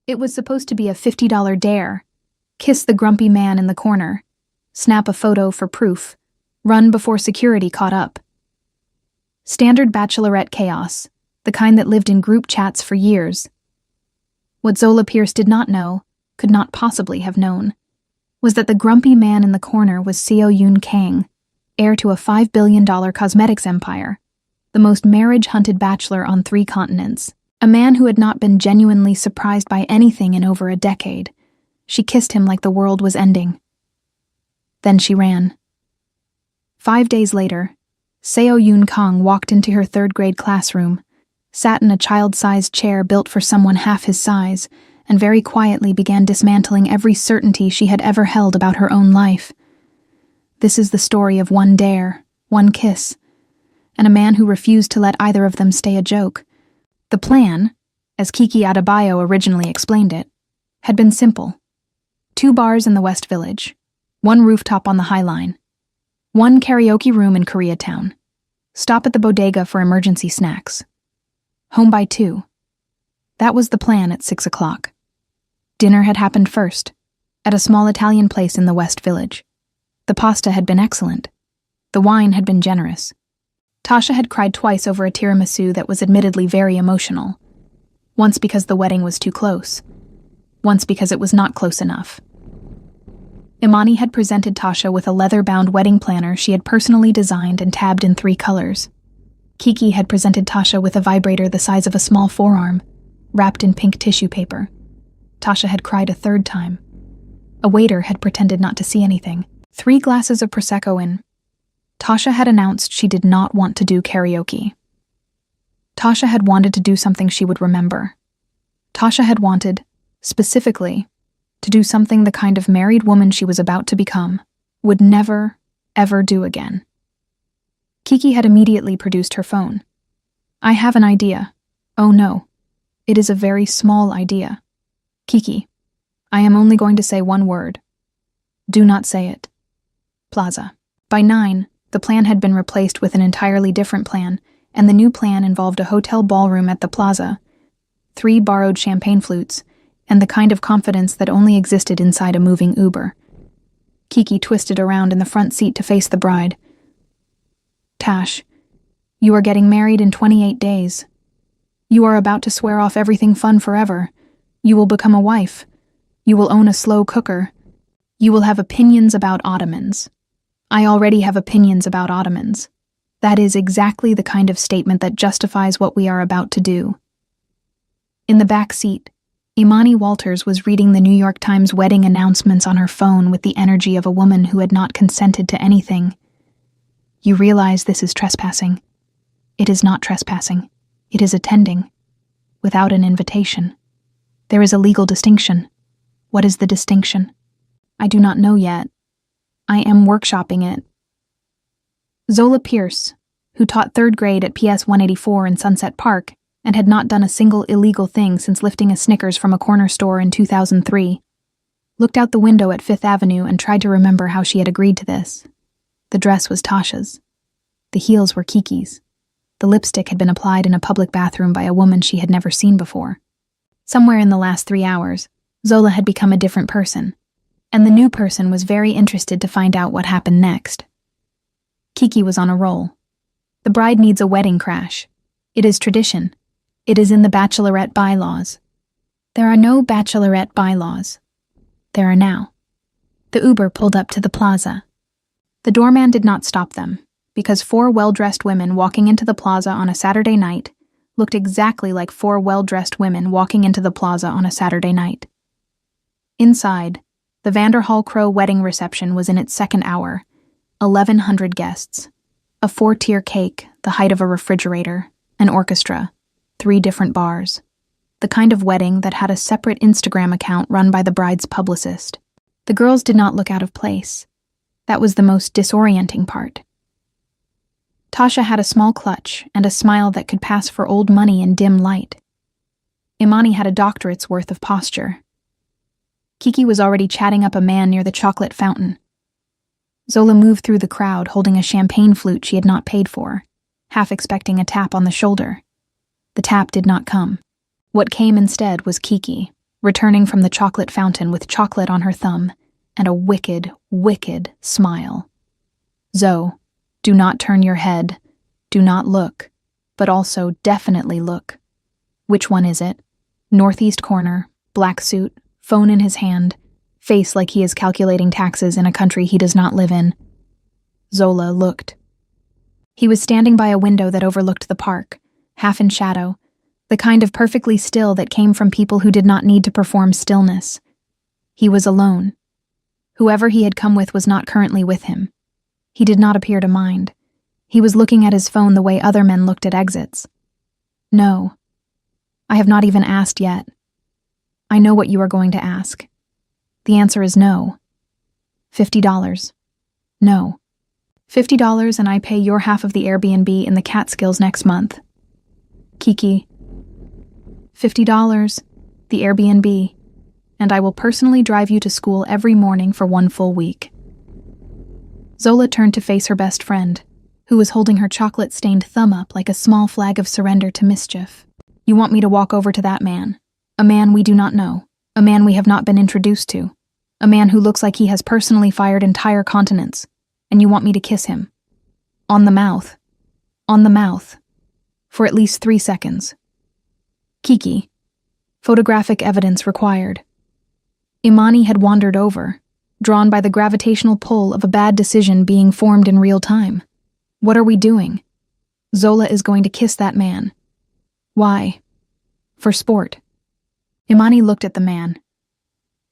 It was supposed to be a $50 dare. Kiss the grumpy man in the corner. Snap a photo for proof. Run before security caught up. Standard bachelorette chaos, the kind that lived in group chats for years. What Zola Pierce did not know, could not possibly have known, was that the grumpy man in the corner was Seo Yoon Kang, heir to a $5 billion cosmetics empire, the most marriage-hunted bachelor on 3 continents, a man who had not been genuinely surprised by anything in over a decade. She kissed him like the world was ending. Then she ran. 5 days later, Seo Yoon Kang walked into her 3rd-grade classroom, sat in a child-sized chair built for someone half his size, and very quietly began dismantling every certainty she had ever held about her own life. This is the story of one dare, one kiss, and a man who refused to let either of them stay a joke. The plan, as Kiki Adebayo originally explained it, had been simple. 2 bars in the West Village, 1 rooftop on the High Line, 1 karaoke room in Koreatown, stop at the bodega for emergency snacks. Home by 2. That was the plan at 6 o'clock. Dinner had happened first, at a small Italian place in the West Village. The pasta had been excellent. The wine had been generous. Tasha had cried twice over a tiramisu that was admittedly very emotional. Once because the wedding was too close. Once because it was not close enough. Imani had presented Tasha with a leather-bound wedding planner she had personally designed and tabbed in 3 colors. Kiki had presented Tasha with a vibrator the size of a small forearm, wrapped in pink tissue paper. Tasha had cried a 3rd time. A waiter had pretended not to see anything. 3 glasses of Prosecco in. Tasha had announced she did not want to do karaoke. Tasha had wanted to do something she would remember. Tasha had wanted, specifically, to do something the kind of married woman she was about to become would never, ever do again. Kiki had immediately produced her phone. I have an idea. Oh no. It is a very small idea. Kiki, I am only going to say 1 word. Do not say it. Plaza. By 9, the plan had been replaced with an entirely different plan, and the new plan involved a hotel ballroom at the Plaza, 3 borrowed champagne flutes, and the kind of confidence that only existed inside a moving Uber. Kiki twisted around in the front seat to face the bride. Tash, you are getting married in 28 days. You are about to swear off everything fun forever. You will become a wife. You will own a slow cooker. You will have opinions about Ottomans. I already have opinions about Ottomans. That is exactly the kind of statement that justifies what we are about to do. In the back seat, Imani Walters was reading the New York Times wedding announcements on her phone with the energy of a woman who had not consented to anything. You realize this is trespassing. It is not trespassing. It is attending. Without an invitation. There is a legal distinction. What is the distinction? I do not know yet. I am workshopping it. Zola Pierce, who taught 3rd grade at PS 184 in Sunset Park and had not done a single illegal thing since lifting a Snickers from a corner store in 2003, looked out the window at 5th Avenue and tried to remember how she had agreed to this. The dress was Tasha's. The heels were Kiki's. The lipstick had been applied in a public bathroom by a woman she had never seen before. Somewhere in the last 3 hours, Zola had become a different person, and the new person was very interested to find out what happened next. Kiki was on a roll. The bride needs a wedding crash. It is tradition. It is in the bachelorette bylaws. There are no bachelorette bylaws. There are now. The Uber pulled up to the Plaza. The doorman did not stop them, because 4 well-dressed women walking into the Plaza on a Saturday night looked exactly like 4 well-dressed women walking into the Plaza on a Saturday night. Inside, the Vanderhall Crow wedding reception was in its 2nd hour, 1,100 guests, a 4-tier cake the height of a refrigerator, an orchestra, 3 different bars, the kind of wedding that had a separate Instagram account run by the bride's publicist. The girls did not look out of place. That was the most disorienting part. Tasha had a small clutch and a smile that could pass for old money in dim light. Imani had a doctorate's worth of posture. Kiki was already chatting up a man near the chocolate fountain. Zola moved through the crowd holding a champagne flute she had not paid for, half expecting a tap on the shoulder. The tap did not come. What came instead was Kiki, returning from the chocolate fountain with chocolate on her thumb and a wicked, wicked smile. Zoe, do not turn your head. Do not look, but also definitely look. Which one is it? Northeast corner, black suit, phone in his hand, face like he is calculating taxes in a country he does not live in. Zola looked. He was standing by a window that overlooked the park, half in shadow, the kind of perfectly still that came from people who did not need to perform stillness. He was alone. Whoever he had come with was not currently with him. He did not appear to mind. He was looking at his phone the way other men looked at exits. No. I have not even asked yet. I know what you are going to ask. The answer is no. $50. No. $50 and I pay your half of the Airbnb in the Catskills next month. Kiki. $50, the Airbnb, and I will personally drive you to school every morning for 1 full week. Zola turned to face her best friend, who was holding her chocolate-stained thumb up like a small flag of surrender to mischief. You want me to walk over to that man? A man we do not know. A man we have not been introduced to. A man who looks like he has personally fired entire continents. And you want me to kiss him. On the mouth. On the mouth. For at least 3 seconds. Kiki. Photographic evidence required. Imani had wandered over, drawn by the gravitational pull of a bad decision being formed in real time. What are we doing? Zola is going to kiss that man. Why? For sport. Imani looked at the man.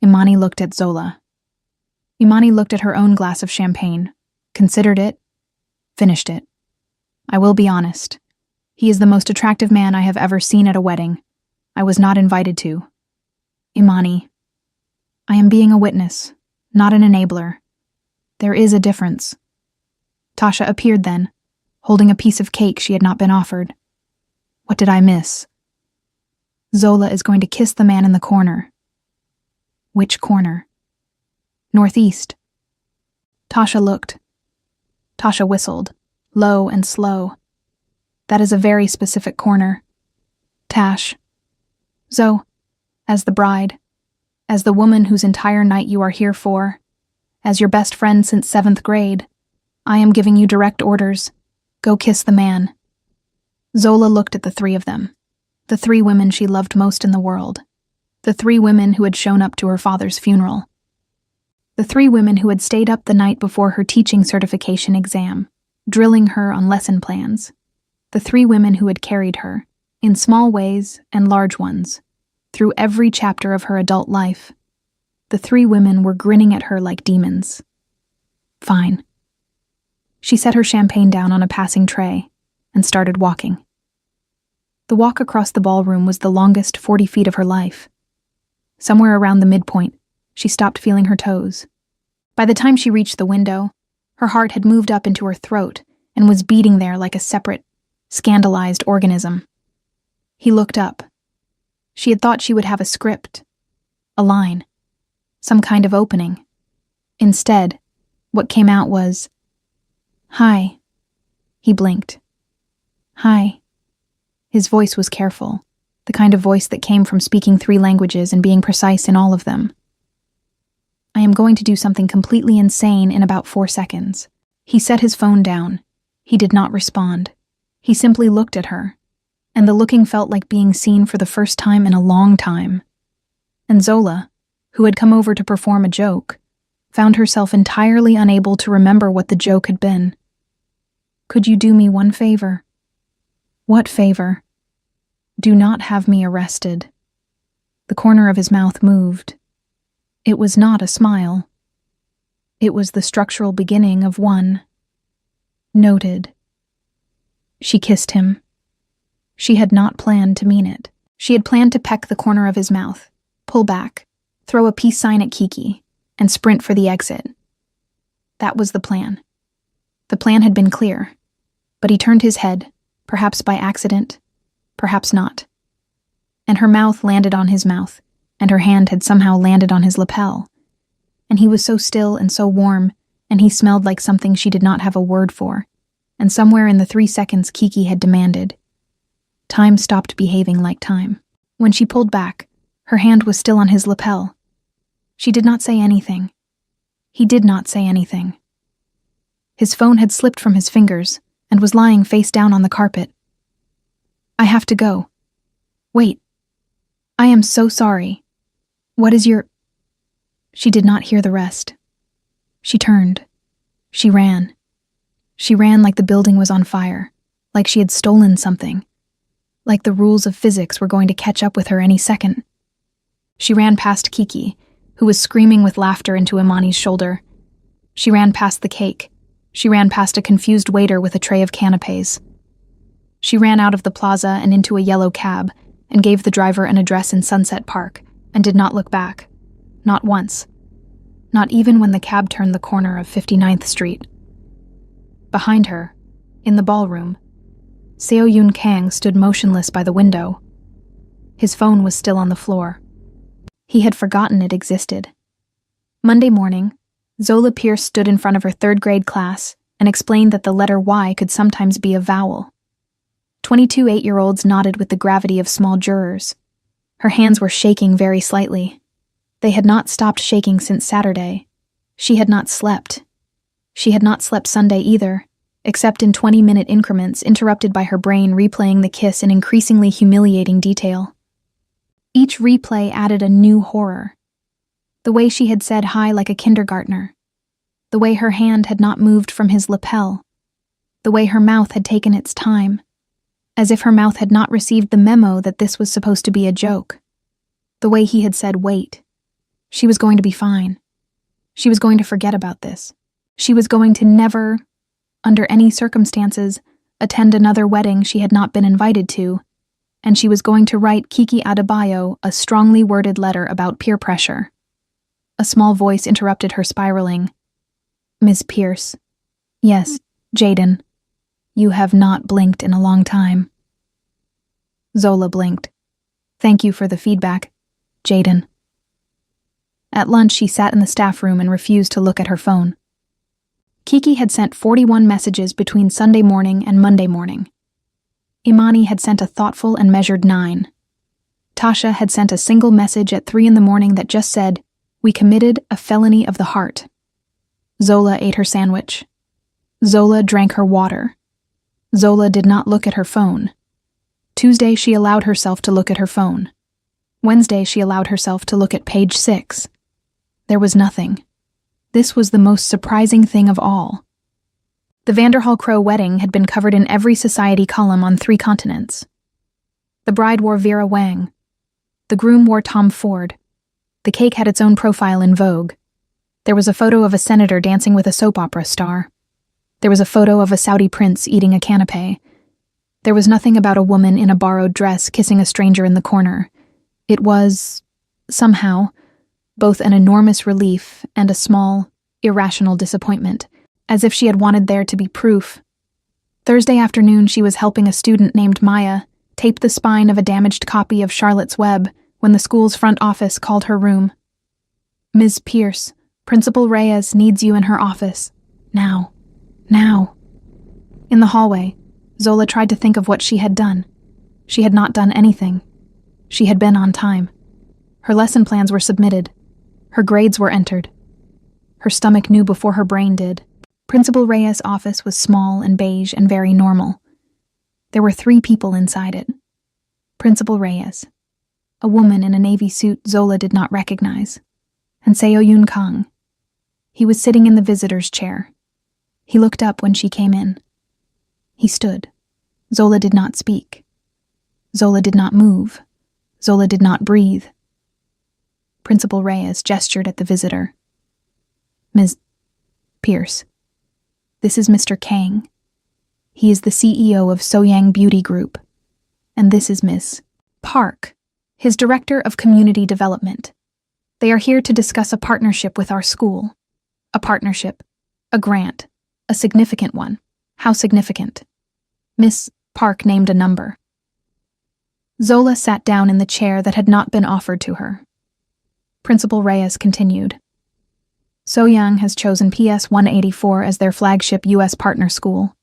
Imani looked at Zola. Imani looked at her own glass of champagne, considered it, finished it. I will be honest. He is the most attractive man I have ever seen at a wedding. I was not invited to. Imani. I am being a witness, not an enabler. There is a difference. Tasha appeared then, holding a piece of cake she had not been offered. What did I miss? Zola is going to kiss the man in the corner. Which corner? Northeast. Tasha looked. Tasha whistled, low and slow. That is a very specific corner. Tash. Zoe, as the bride, as the woman whose entire night you are here for, as your best friend since 7th grade, I am giving you direct orders. Go kiss the man. Zola looked at the 3 of them, the 3 women she loved most in the world, the 3 women who had shown up to her father's funeral, the 3 women who had stayed up the night before her teaching certification exam, drilling her on lesson plans, the 3 women who had carried her, in small ways and large ones, through every chapter of her adult life. The 3 women were grinning at her like demons. Fine. She set her champagne down on a passing tray and started walking. The walk across the ballroom was the longest 40 feet of her life. Somewhere around the midpoint, she stopped feeling her toes. By the time she reached the window, her heart had moved up into her throat and was beating there like a separate, scandalized organism. He looked up. She had thought she would have a script, a line, some kind of opening. Instead, what came out was, "Hi." He blinked. "Hi." His voice was careful, the kind of voice that came from speaking 3 languages and being precise in all of them. I am going to do something completely insane in about 4 seconds. He set his phone down. He did not respond. He simply looked at her, and the looking felt like being seen for the first time in a long time. And Zola, who had come over to perform a joke, found herself entirely unable to remember what the joke had been. Could you do me one favor? What favor? Do not have me arrested. The corner of his mouth moved. It was not a smile. It was the structural beginning of one. Noted. She kissed him. She had not planned to mean it. She had planned to peck the corner of his mouth, pull back, throw a peace sign at Kiki, and sprint for the exit. That was the plan. The plan had been clear, but he turned his head, perhaps by accident, perhaps not. And her mouth landed on his mouth, and her hand had somehow landed on his lapel. And he was so still and so warm, and he smelled like something she did not have a word for, and somewhere in the 3 seconds Kiki had demanded. Time stopped behaving like time. When she pulled back, Her hand was still on his lapel. She did not say anything. He did not say anything. His phone had slipped from his fingers and was lying face down on the carpet. I have to go. Wait. I am so sorry. What is your... She did not hear the rest. She turned. She ran. She ran like the building was on fire, like she had stolen something, like the rules of physics were going to catch up with her any second. She ran past Kiki, who was screaming with laughter into Imani's shoulder. She ran past the cake. She ran past a confused waiter with a tray of canapes. She ran out of the plaza and into a yellow cab and gave the driver an address in Sunset Park and did not look back. Not once. Not even when the cab turned the corner of 59th Street. Behind her, in the ballroom, Seo Yoon Kang stood motionless by the window. His phone was still on the floor. He had forgotten it existed. Monday morning, Zola Pierce stood in front of her third-grade class and explained that the letter Y could sometimes be a vowel. 22 8-year-olds nodded with the gravity of small jurors. Her hands were shaking very slightly. They had not stopped shaking since Saturday. She had not slept. She had not slept Sunday either, except in 20-minute increments interrupted by her brain replaying the kiss in increasingly humiliating detail. Each replay added a new horror. The way she had said hi like a kindergartner. The way her hand had not moved from his lapel. The way her mouth had taken its time. As if her mouth had not received the memo that this was supposed to be a joke. The way he had said, wait. She was going to be fine. She was going to forget about this. She was going to never, under any circumstances, attend another wedding she had not been invited to, and she was going to write Kiki Adebayo a strongly worded letter about peer pressure. A small voice interrupted her spiraling. Miss Pierce. Yes, Jaden. You have not blinked in a long time. Zola blinked. Thank you for the feedback, Jaden. At lunch, she sat in the staff room and refused to look at her phone. Kiki had sent 41 messages between Sunday morning and Monday morning. Imani had sent a thoughtful and measured 9. Tasha had sent a single message at 3 a.m. that just said, "We committed a felony of the heart." Zola ate her sandwich. Zola drank her water. Zola did not look at her phone. Tuesday, she allowed herself to look at her phone. Wednesday, she allowed herself to look at page 6. There was nothing. This was the most surprising thing of all. The Vanderhall Crow wedding had been covered in every society column on 3 continents. The bride wore Vera Wang. The groom wore Tom Ford. The cake had its own profile in Vogue. There was a photo of a senator dancing with a soap opera star. There was a photo of a Saudi prince eating a canapé. There was nothing about a woman in a borrowed dress kissing a stranger in the corner. It was, somehow, both an enormous relief and a small, irrational disappointment, as if she had wanted there to be proof. Thursday afternoon, she was helping a student named Maya tape the spine of a damaged copy of Charlotte's Web when the school's front office called her room. Ms. Pierce, Principal Reyes needs you in her office. Now. Now. In the hallway, Zola tried to think of what she had done. She had not done anything. She had been on time. Her lesson plans were submitted. Her grades were entered. Her stomach knew before her brain did. Principal Reyes' office was small and beige and very normal. There were 3 people inside it. Principal Reyes, a woman in a navy suit Zola did not recognize, and Seo Yoon Kang. He was sitting in the visitor's chair. He looked up when she came in. He stood. Zola did not speak. Zola did not move. Zola did not breathe. Principal Reyes gestured at the visitor. Ms. Pierce, this is Mr. Kang. He is the CEO of Soyang Beauty Group. And this is Miss Park, his Director of Community Development. They are here to discuss a partnership with our school. A partnership, a grant, a significant one. How significant? Miss Park named a number. Zola sat down in the chair that had not been offered to her. Principal Reyes continued. Soyang has chosen PS 184 as their flagship U.S. partner school.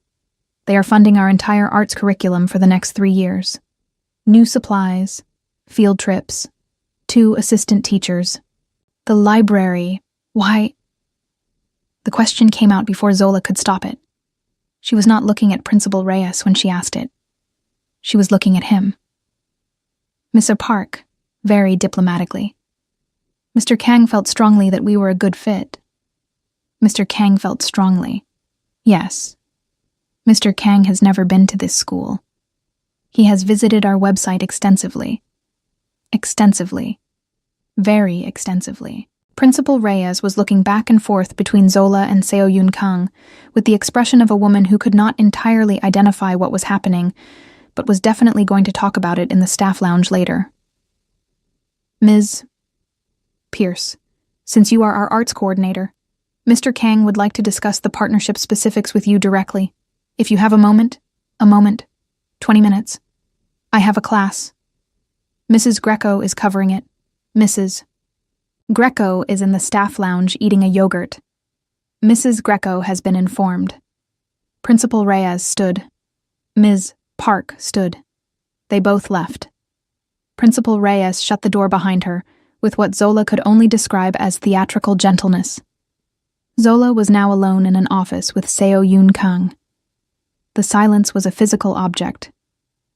They are funding our entire arts curriculum for the next 3 years. New supplies, field trips, 2 assistant teachers. The library. Why? The question came out before Zola could stop it. She was not looking at Principal Reyes when she asked it. She was looking at him. Mr. Park, very diplomatically. Mr. Kang felt strongly that we were a good fit. Mr. Kang felt strongly. Yes. Mr. Kang has never been to this school. He has visited our website extensively. Extensively. Very extensively. Principal Reyes was looking back and forth between Zola and Seo Yun Kang with the expression of a woman who could not entirely identify what was happening, but was definitely going to talk about it in the staff lounge later. Ms. Pierce, since you are our arts coordinator, Mr. Kang would like to discuss the partnership specifics with you directly. If you have a moment, 20 minutes. I have a class. Mrs. Greco is covering it. Mrs. Greco is in the staff lounge eating a yogurt. Mrs. Greco has been informed. Principal Reyes stood. Ms. Park stood. They both left. Principal Reyes shut the door behind her with what Zola could only describe as theatrical gentleness. Zola was now alone in an office with Seo Yun Kang. The silence was a physical object.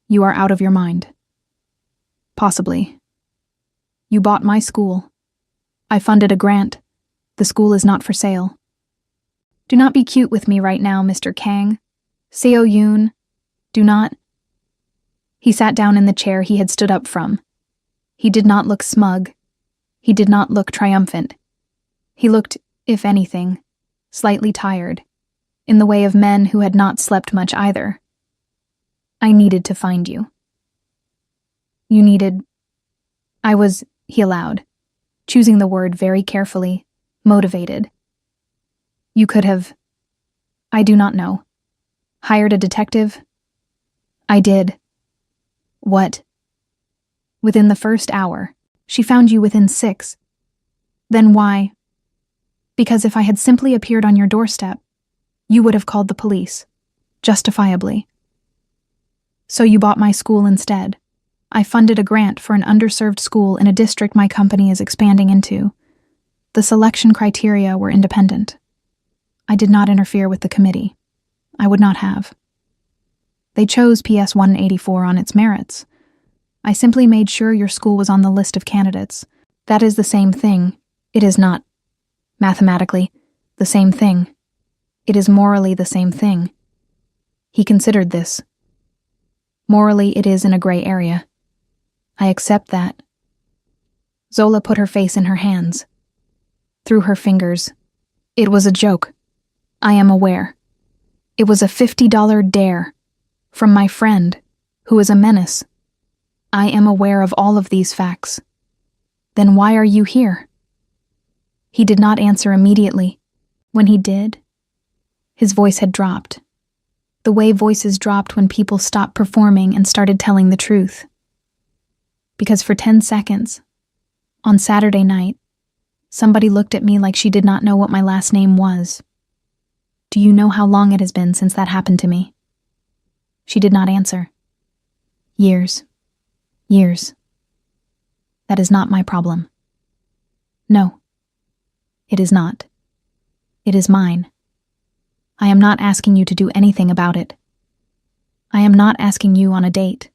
You are out of your mind. Possibly. You bought my school. I funded a grant. The school is not for sale. Do not be cute with me right now, Mr. Kang. Seo Yun, do not. He sat down in the chair he had stood up from. He did not look smug. He did not look triumphant. He looked, if anything, slightly tired, in the way of men who had not slept much either. I needed to find you. You needed... he allowed, choosing the word very carefully, motivated. You could have... I do not know. Hired a detective? I did. What? Within the first hour. She found you within 6. Then why? Because if I had simply appeared on your doorstep, you would have called the police. Justifiably. So you bought my school instead. I funded a grant for an underserved school in a district my company is expanding into. The selection criteria were independent. I did not interfere with the committee. I would not have. They chose PS 184 on its merits. I simply made sure your school was on the list of candidates. That is the same thing. It is not, mathematically, the same thing. It is morally the same thing. He considered this. Morally, it is in a gray area. I accept that. Zola put her face in her hands. Through her fingers. It was a joke. I am aware. It was a $50 dare. From my friend, who is a menace. I am aware of all of these facts. Then why are you here? He did not answer immediately. When he did, his voice had dropped. The way voices dropped when people stopped performing and started telling the truth. Because for 10 seconds, on Saturday night, somebody looked at me like she did not know what my last name was. Do you know how long it has been since that happened to me? She did not answer. Years. Years. That is not my problem. No. It is not. It is mine. I am not asking you to do anything about it. I am not asking you on a date.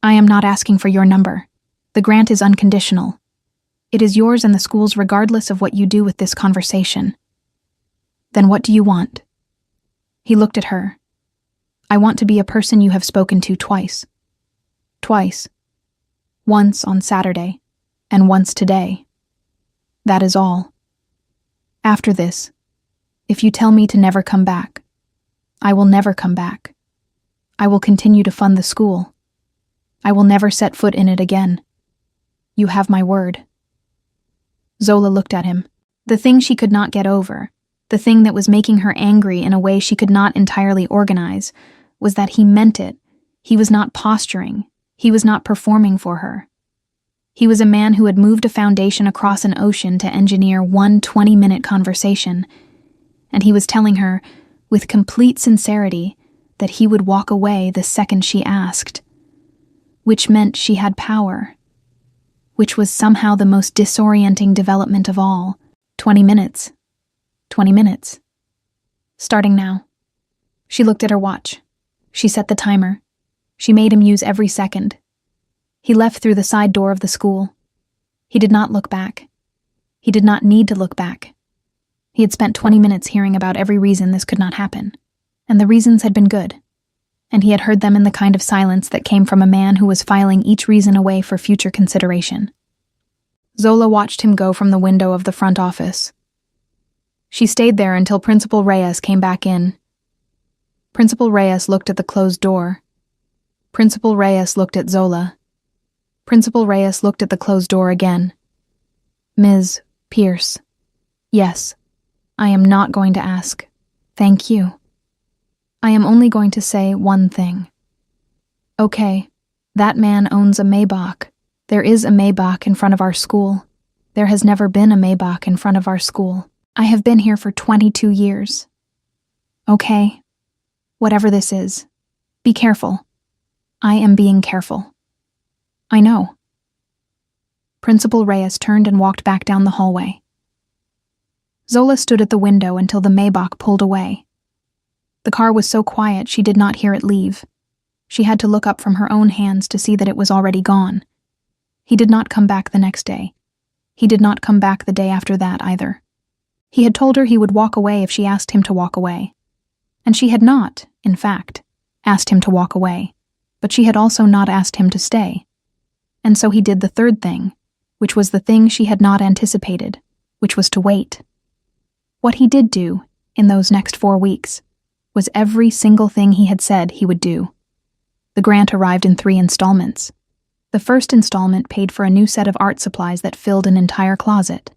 I am not asking for your number. The grant is unconditional. It is yours and the school's regardless of what you do with this conversation. Then what do you want? He looked at her. I want to be a person you have spoken to twice. Twice. Once on Saturday, and once today. That is all. After this, if you tell me to never come back, I will never come back. I will continue to fund the school. I will never set foot in it again. You have my word. Zola looked at him. The thing she could not get over, the thing that was making her angry in a way she could not entirely organize, was that he meant it. He was not posturing. He was not performing for her. He was a man who had moved a foundation across an ocean to engineer one 20-minute conversation, and he was telling her, with complete sincerity, that he would walk away the second she asked, which meant she had power. which was somehow the most disorienting development of all. 20 minutes. 20 minutes. Starting now. She looked at her watch. She set the timer. She made him use every second. He left through the side door of the school. He did not look back. He did not need to look back. He had spent 20 minutes hearing about every reason this could not happen, and the reasons had been good, and he had heard them in the kind of silence that came from a man who was filing each reason away for future consideration. Zola watched him go from the window of the front office. She stayed there until Principal Reyes came back in. Principal Reyes looked at the closed door. Principal Reyes looked at Zola. Principal Reyes looked at the closed door again. Ms. Pierce. Yes, I am not going to ask. Thank you. I am only going to say one thing. Okay, that man owns a Maybach. There is a Maybach in front of our school. There has never been a Maybach in front of our school. I have been here for 22 years. Okay, whatever this is, be careful. I am being careful. I know. Principal Reyes turned and walked back down the hallway. Zola stood at the window until the Maybach pulled away. The car was so quiet she did not hear it leave. She had to look up from her own hands to see that it was already gone. He did not come back the next day. He did not come back the day after that either. He had told her he would walk away if she asked him to walk away. And she had not, in fact, asked him to walk away, but she had also not asked him to stay. And so he did the third thing, which was the thing she had not anticipated, which was to wait. What he did do, in those next 4 weeks, was every single thing he had said he would do. The grant arrived in 3 installments. The first installment paid for a new set of art supplies that filled an entire closet.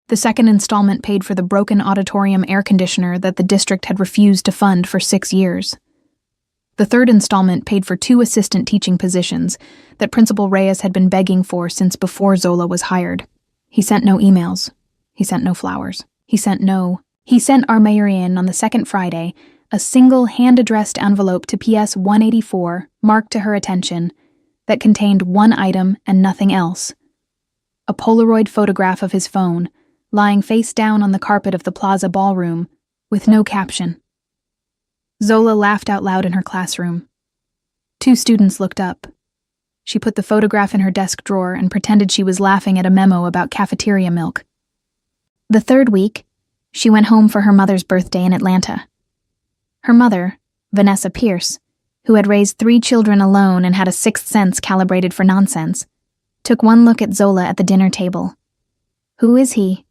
The second installment paid for the broken auditorium air conditioner that the district had refused to fund for 6 years. The third installment paid for 2 assistant teaching positions that Principal Reyes had been begging for since before Zola was hired. He sent no emails. He sent no flowers. He sent our Marianne on the second Friday a single hand-addressed envelope to PS 184 marked to her attention that contained one item and nothing else. A Polaroid photograph of his phone, lying face down on the carpet of the Plaza ballroom, with no caption. Zola laughed out loud in her classroom. 2 students looked up. She put the photograph in her desk drawer and pretended she was laughing at a memo about cafeteria milk. The third week, she went home for her mother's birthday in Atlanta. Her mother, Vanessa Pierce, who had raised 3 children alone and had a 6th sense calibrated for nonsense, took one look at Zola at the dinner table. Who is he?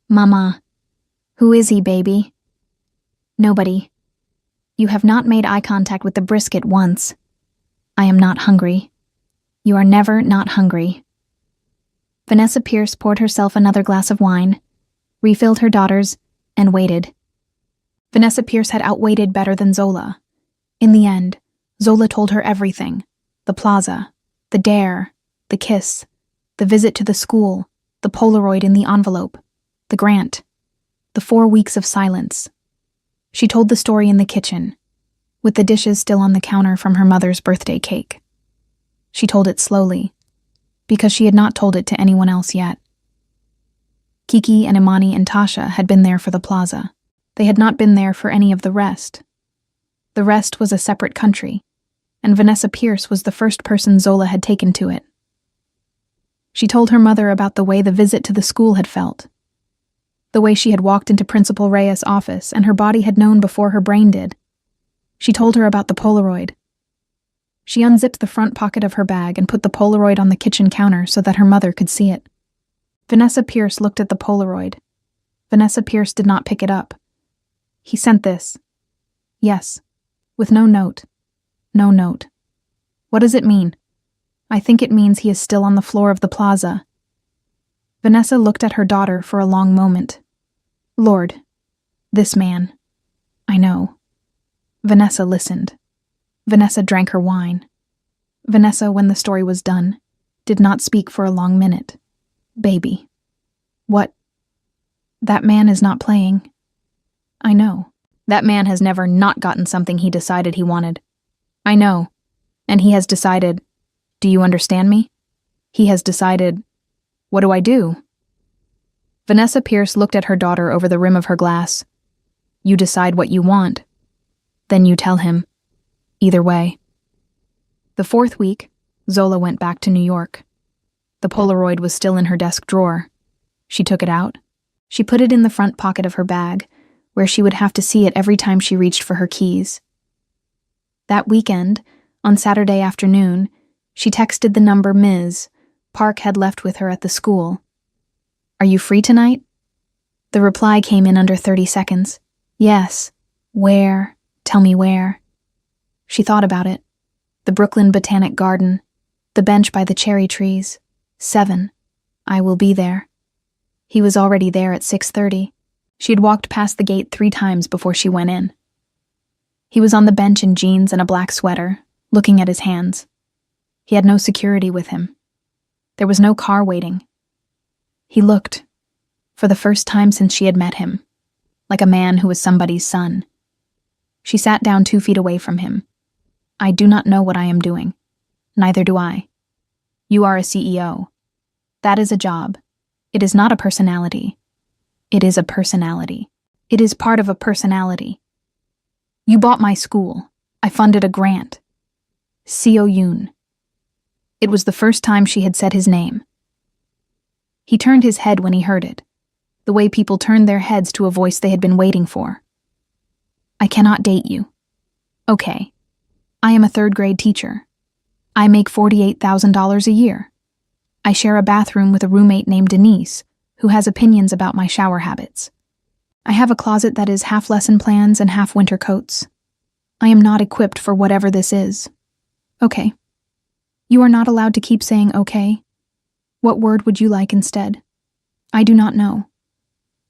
Mama. Who is he, baby? Nobody. You have not made eye contact with the brisket once. I am not hungry. You are never not hungry. Vanessa Pierce poured herself another glass of wine, refilled her daughter's, and waited. Vanessa Pierce had outwaited better than Zola. In the end, Zola told her everything. The plaza, the dare, the kiss, the visit to the school, the Polaroid in the envelope, the grant, the 4 weeks of silence. She told the story in the kitchen, with the dishes still on the counter from her mother's birthday cake. She told it slowly, because she had not told it to anyone else yet. Kiki and Imani and Tasha had been there for the plaza. They had not been there for any of the rest. The rest was a separate country, and Vanessa Pierce was the first person Zola had taken to it. She told her mother about the way the visit to the school had felt, the way she had walked into Principal Reyes' office and her body had known before her brain did. She told her about the Polaroid. She unzipped the front pocket of her bag and put the Polaroid on the kitchen counter so that her mother could see it. Vanessa Pierce looked at the Polaroid. Vanessa Pierce did not pick it up. He sent this. Yes, with no note. No note. What does it mean? I think it means he is still on the floor of the plaza. Vanessa looked at her daughter for a long moment. Lord, this man. I know. Vanessa listened. Vanessa drank her wine. Vanessa, when the story was done, did not speak for a long minute. Baby. What? That man is not playing. I know. That man has never not gotten something he decided he wanted. I know. And he has decided, do you understand me? He has decided What do I do? Vanessa Pierce looked at her daughter over the rim of her glass. You decide what you want. Then you tell him. Either way. The 4th week, Zola went back to New York. The Polaroid was still in her desk drawer. She took it out. She put it in the front pocket of her bag, where she would have to see it every time she reached for her keys. That weekend, on Saturday afternoon, she texted the number Ms. Park had left with her at the school. Are you free tonight? The reply came in under 30 seconds. Yes. Where? Tell me where. She thought about it. The Brooklyn Botanic Garden. The bench by the cherry trees. 7. I will be there. He was already there at 6:30. She had walked past the gate 3 times before she went in. He was on the bench in jeans and a black sweater, looking at his hands. He had no security with him. There was no car waiting. He looked, for the first time since she had met him, like a man who was somebody's son. She sat down 2 feet away from him. I do not know what I am doing. Neither do I. You are a CEO. That is a job. It is not a personality. It is a personality. It is part of a personality. You bought my school. I funded a grant. Seo Yoon. It was the first time she had said his name. He turned his head when he heard it, the way people turned their heads to a voice they had been waiting for. I cannot date you. Okay. I am a 3rd-grade teacher. I make $48,000 a year. I share a bathroom with a roommate named Denise, who has opinions about my shower habits. I have a closet that is half lesson plans and half winter coats. I am not equipped for whatever this is. Okay. You are not allowed to keep saying okay. What word would you like instead? I do not know.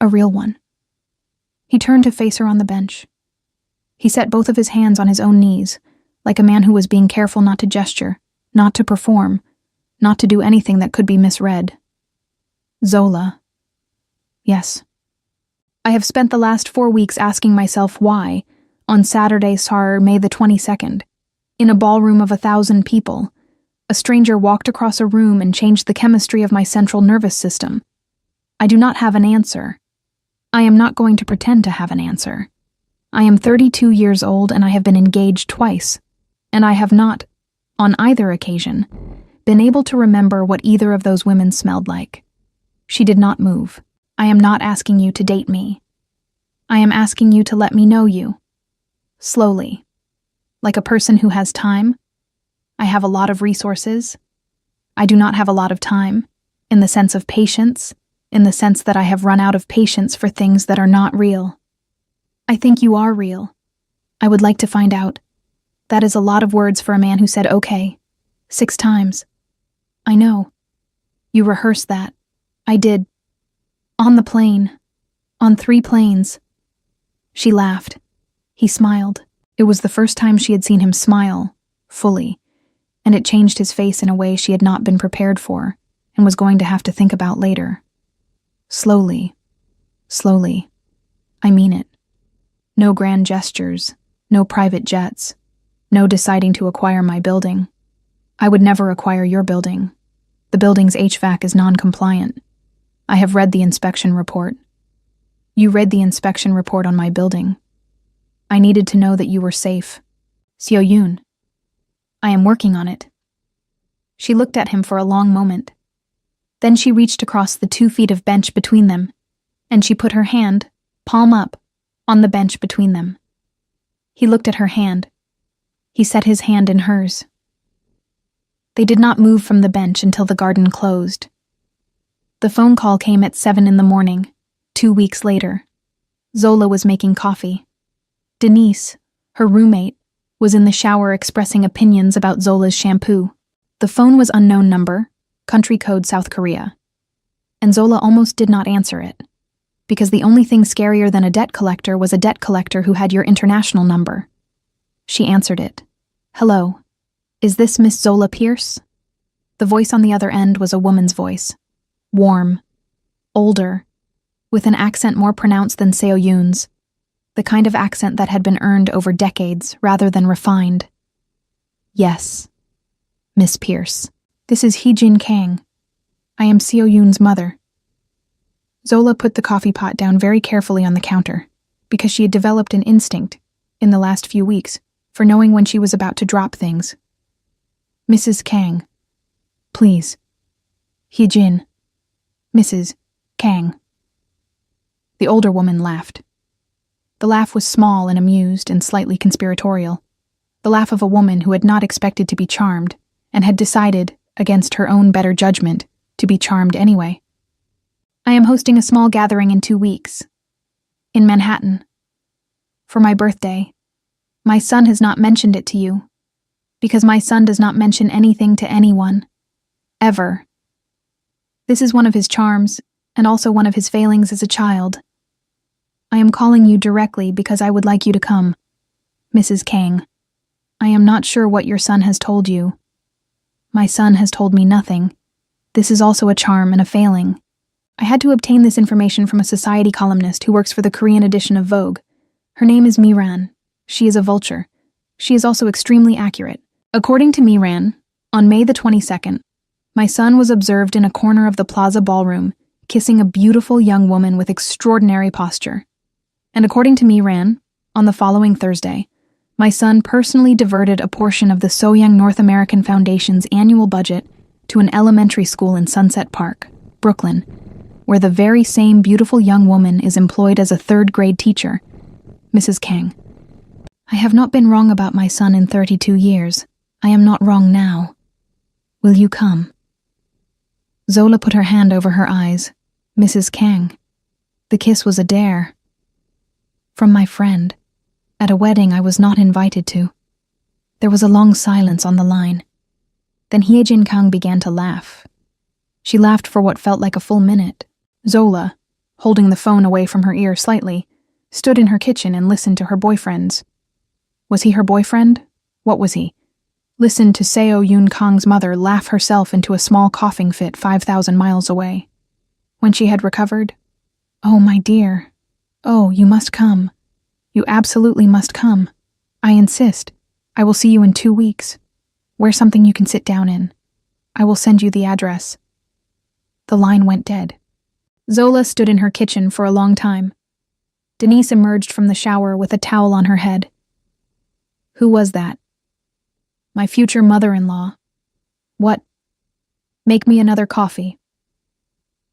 A real one. He turned to face her on the bench. He set both of his hands on his own knees, like a man who was being careful not to gesture, not to perform, not to do anything that could be misread. Zola. Yes. I have spent the last 4 weeks asking myself why, on Saturday, May the 22nd, in a ballroom of 1,000 people, a stranger walked across a room and changed the chemistry of my central nervous system. I do not have an answer. I am not going to pretend to have an answer. I am 32 years old and I have been engaged twice, and I have not, on either occasion, been able to remember what either of those women smelled like. She did not move. I am not asking you to date me. I am asking you to let me know you. Slowly. Like a person who has time. I have a lot of resources. I do not have a lot of time, in the sense of patience, in the sense that I have run out of patience for things that are not real. I think you are real. I would like to find out. That is a lot of words for a man who said okay 6 times. I know. You rehearsed that. I did. On the plane. On 3 planes. She laughed. He smiled. It was the first time she had seen him smile, fully, and it changed his face in a way she had not been prepared for and was going to have to think about later. Slowly. Slowly. I mean it. No grand gestures, no private jets, no deciding to acquire my building. I would never acquire your building. The building's HVAC is non-compliant. I have read the inspection report. You read the inspection report on my building. I needed to know that you were safe. Seo Yoon. I am working on it. She looked at him for a long moment. Then she reached across the 2 feet of bench between them, and she put her hand, palm up, on the bench between them. He looked at her hand. He set his hand in hers. They did not move from the bench until the garden closed. The phone call came at 7 in the morning, 2 weeks later. Zola was making coffee. Denise, her roommate, was in the shower expressing opinions about Zola's shampoo. The phone was unknown number, country code South Korea. And Zola almost did not answer it, because the only thing scarier than a debt collector was a debt collector who had your international number. She answered it. Hello. Is this Miss Zola Pierce? The voice on the other end was a woman's voice. Warm. Older. With an accent more pronounced than Seo Yoon's. The kind of accent that had been earned over decades rather than refined. Yes. Miss Pierce. This is Hee-Jin Kang. I am Seo Yoon's mother. Zola put the coffee pot down very carefully on the counter, because she had developed an instinct, in the last few weeks, for knowing when she was about to drop things. Mrs. Kang. Please. Hyejin. Mrs. Kang. The older woman laughed. The laugh was small and amused and slightly conspiratorial. The laugh of a woman who had not expected to be charmed and had decided, against her own better judgment, to be charmed anyway. I am hosting a small gathering in 2 weeks. In Manhattan. For my birthday. My son has not mentioned it to you, because my son does not mention anything to anyone. Ever. This is one of his charms, and also one of his failings as a child. I am calling you directly because I would like you to come. Mrs. Kang. I am not sure what your son has told you. My son has told me nothing. This is also a charm and a failing. I had to obtain this information from a society columnist who works for the Korean edition of Vogue. Her name is Miran. She is a vulture. She is also extremely accurate. According to Miran, on May the 22nd, my son was observed in a corner of the Plaza Ballroom, kissing a beautiful young woman with extraordinary posture. And according to Miran, on the following Thursday, my son personally diverted a portion of the Soyoung North American Foundation's annual budget to an elementary school in Sunset Park, Brooklyn, where the very same beautiful young woman is employed as a third-grade teacher. Mrs. Kang. I have not been wrong about my son in 32 years. I am not wrong now. Will you come? Zola put her hand over her eyes. Mrs. Kang. The kiss was a dare. From my friend. At a wedding I was not invited to. There was a long silence on the line. Then Hyejin Kang began to laugh. She laughed for what felt like a full minute. Zola, holding the phone away from her ear slightly, stood in her kitchen and listened to her boyfriends. Was he her boyfriend? What was he? Listened to Seo Yoon Kang's mother laugh herself into a small coughing fit 5,000 miles away. When she had recovered, "Oh, my dear. Oh, you must come. You absolutely must come. I insist. I will see you in 2 weeks. Wear something you can sit down in. I will send you the address." The line went dead. Zola stood in her kitchen for a long time. Denise emerged from the shower with a towel on her head. Who was that? My future mother-in-law. What? Make me another coffee.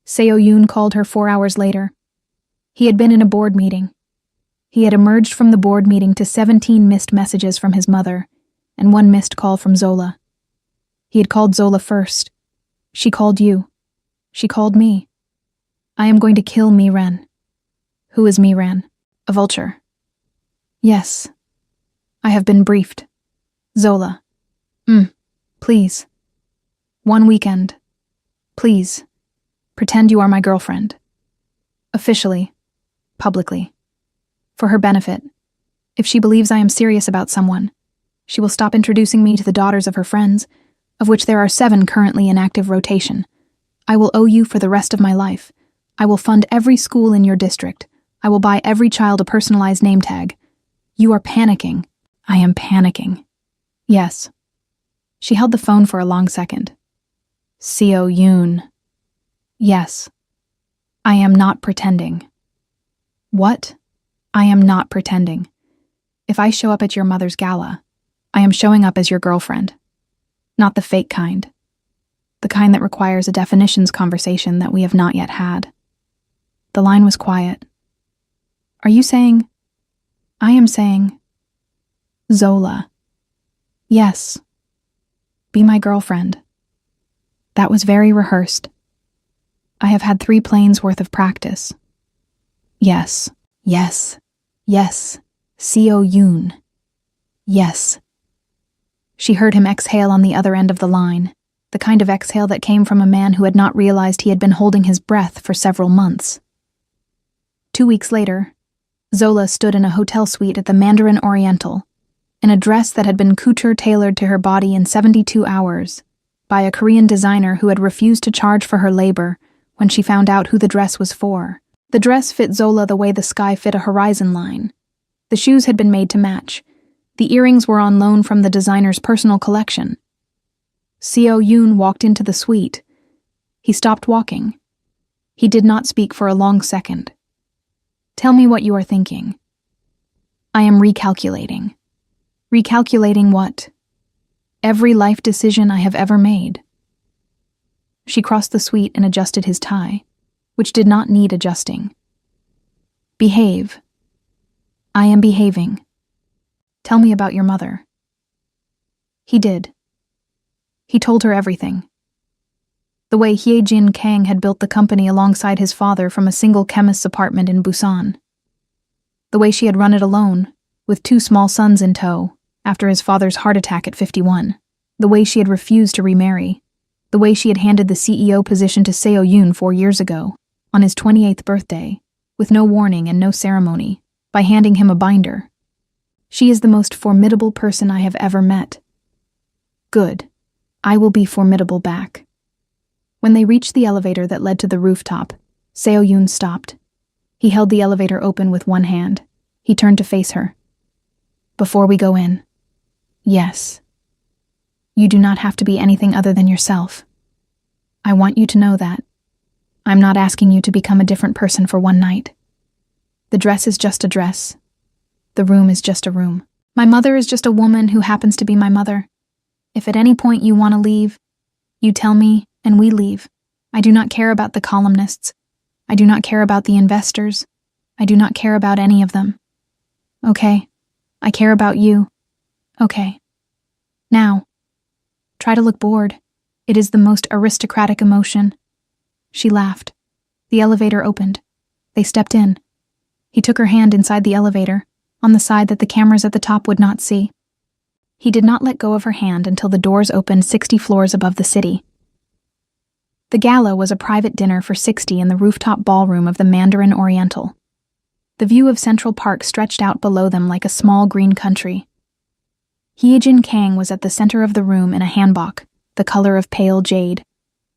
Seo Yoon called her 4 hours later. He had been in a board meeting. He had emerged from the board meeting to 17 missed messages from his mother and 1 missed call from Zola. He had called Zola first. She called you. She called me. I am going to kill Miran. Who is Miran? A vulture. Yes. I have been briefed. Zola. Please. 1 weekend. Please. Pretend you are my girlfriend. Officially. Publicly. For her benefit. If she believes I am serious about someone, she will stop introducing me to the daughters of her friends, of which there are 7 currently in active rotation. I will owe you for the rest of my life. I will fund every school in your district. I will buy every child a personalized name tag. You are panicking. I am panicking. Yes. She held the phone for a long second. Seo Yoon. Yes. I am not pretending. What? I am not pretending. If I show up at your mother's gala, I am showing up as your girlfriend. Not the fake kind. The kind that requires a definitions conversation that we have not yet had. The line was quiet. Are you saying? I am saying. Zola. Yes. Be my girlfriend. That was very rehearsed. I have had 3 planes worth of practice. Yes. Yes. Yes. Seo Yoon. Yes. She heard him exhale on the other end of the line, the kind of exhale that came from a man who had not realized he had been holding his breath for several months. 2 weeks later, Zola stood in a hotel suite at the Mandarin Oriental, in a dress that had been couture-tailored to her body in 72 hours, by a Korean designer who had refused to charge for her labor when she found out who the dress was for. The dress fit Zola the way the sky fit a horizon line. The shoes had been made to match. The earrings were on loan from the designer's personal collection. Seo Yoon walked into the suite. He stopped walking. He did not speak for a long second. Tell me what you are thinking. I am recalculating. Recalculating what? Every life decision I have ever made. She crossed the suite and adjusted his tie, which did not need adjusting. Behave. I am behaving. Tell me about your mother. He did. He told her everything. The way Hye-jin Kang had built the company alongside his father from a single chemist's apartment in Busan. The way she had run it alone, with 2 small sons in tow, after his father's heart attack at 51. The way she had refused to remarry. The way she had handed the CEO position to Seo-yoon 4 years ago, on his 28th birthday, with no warning and no ceremony, by handing him a binder. She is the most formidable person I have ever met. Good. I will be formidable back. When they reached the elevator that led to the rooftop, Seo-yoon stopped. He held the elevator open with one hand. He turned to face her. Before we go in. Yes. You do not have to be anything other than yourself. I want you to know that. I'm not asking you to become a different person for one night. The dress is just a dress. The room is just a room. My mother is just a woman who happens to be my mother. If at any point you want to leave, you tell me and we leave. I do not care about the columnists. I do not care about the investors. I do not care about any of them. Okay. I care about you. Okay. Now, try to look bored. It is the most aristocratic emotion. She laughed. The elevator opened. They stepped in. He took her hand inside the elevator, on the side that the cameras at the top would not see. He did not let go of her hand until the doors opened 60 floors above the city. The gala was a private dinner for 60 in the rooftop ballroom of the Mandarin Oriental. The view of Central Park stretched out below them like a small green country. Hye-jin Kang was at the center of the room in a hanbok, the color of pale jade,